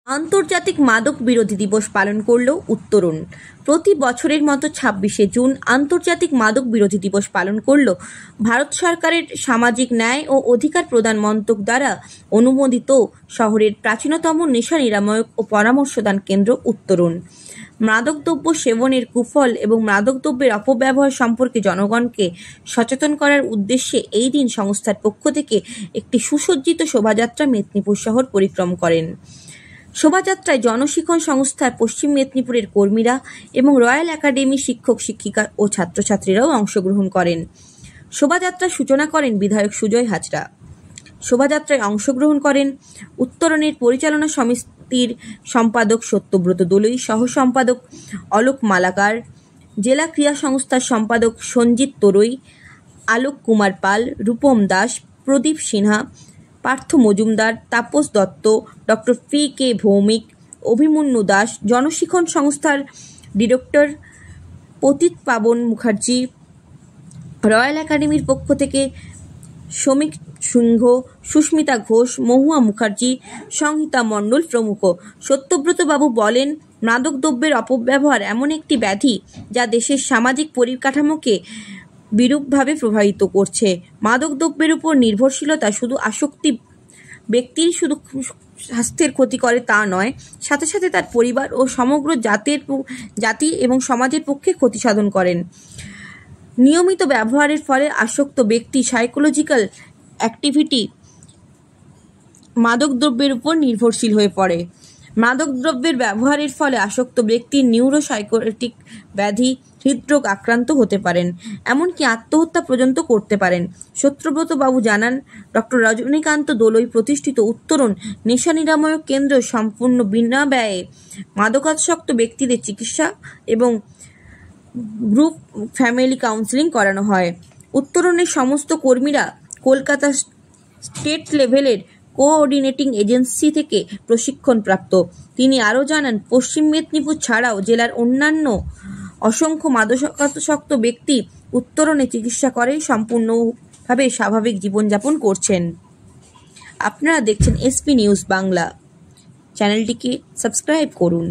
আন্তর্জাতিক মাদক বিরোধী দিবস পালন করল উত্তরণ। প্রতি বছরের মতো ২৬শে জুন আন্তর্জাতিক মাদক বিরোধী দিবস পালন করল ভারত সরকারের সামাজিক ন্যায় ও অধিকার প্রদান মন্ত্রক দ্বারা অনুমোদিত শহরের প্রাচীনতম নেশা নিরাময়ক ও পরামর্শদান কেন্দ্র উত্তরণ। মাদকদ্রব্য সেবনের কুফল এবং মাদকদ্রব্যের অপব্যবহার সম্পর্কে জনগণকে সচেতন করার উদ্দেশ্যে এই দিন সংস্থার পক্ষ থেকে একটি সুসজ্জিত শোভাযাত্রা মেদিনীপুর শহর পরিক্রম করেন। শোভাযাত্রায় জনশিক্ষণ সংস্থার পশ্চিম মেদিনীপুরের কর্মীরা এবং রয়্যাল একাডেমির শিক্ষক শিক্ষিকা ও ছাত্রছাত্রীরাও অংশগ্রহণ করেন। শোভাযাত্রার সূচনা করেন বিধায়ক সুজয় হাজরা। শোভাযাত্রায় অংশগ্রহণ করেন উত্তরণের পরিচালনা সমিতির সম্পাদক সত্যব্রত দলুই, সহ সম্পাদক অলোক মালাকার, জেলা ক্রীড়া সংস্থার সম্পাদক সঞ্জিত তরুই, আলোক কুমার পাল, রূপম দাস, প্রদীপ সিনহা, পার্থ মজুমদার, তাপস দত্ত, ডক্টর পি.কে. ভৌমিক, অভিমন্যু দাস, জনশিক্ষণ সংস্থার ডিরেক্টর পতিত পাবন মুখার্জি, রয়্যাল একাডেমির পক্ষ থেকে সমীক সিংহ, সুস্মিতা ঘোষ, মহুয়া মুখার্জি, সংহিতা মণ্ডল প্রমুখ। সত্যব্রত বাবু বলেন, মাদকদ্রব্যের অপব্যবহার এমন একটি ব্যাধি যা দেশের সামাজিক পরিকাঠামোকে বিরূপভাবে প্রভাবিত করছে। মাদকদ্রব্যের উপর নির্ভরশীলতা শুধু আসক্তি ব্যক্তির শুধু স্বাস্থ্যের ক্ষতি করে তা নয়, সাথে সাথে তার পরিবার ও সমগ্র জাতি এবং সমাজের পক্ষে ক্ষতি সাধন করেন। নিয়মিত ব্যবহারের ফলে আসক্ত ব্যক্তি সাইকোলজিক্যাল অ্যাক্টিভিটি মাদকদ্রব্যের উপর নির্ভরশীল হয়ে পড়ে। মাদকদ্রব্যের ব্যবহারের ফলে আসক্ত ব্যক্তির নিউরোসাইকোটিক ব্যাধি, হৃদরোগ আক্রান্ত হতে পারেন, এমনকি আত্মহত্যা পর্যন্ত করতে পারেন। সত্যব্রত বাবু জানান, ডক্টর রজনীকান্ত দলুই প্রতিষ্ঠিত উত্তরণ নেশা নিরাময়ক কেন্দ্র সম্পূর্ণ বিনা ব্যয়ে মাদকাসক্ত ব্যক্তিদের চিকিৎসা এবং গ্রুপ ফ্যামিলি কাউন্সেলিং করানো হয়। উত্তরণের সমস্ত কর্মীরা কলকাতা স্টেট লেভেলের কোঅর্ডিনেটিং এজেন্সি থেকে প্রশিক্ষণপ্রাপ্ত। তিনি আরও জানান, পশ্চিম মেদিনীপুর ছাড়াও জেলার অন্যান্য অসংখ্য মাদকাসক্ত ব্যক্তি উত্তরণে চিকিৎসা করে সম্পূর্ণভাবে স্বাভাবিক জীবনযাপন করছেন। আপনারা দেখছেন এসপি নিউজ বাংলা। চ্যানেলটিকে সাবস্ক্রাইব করুন।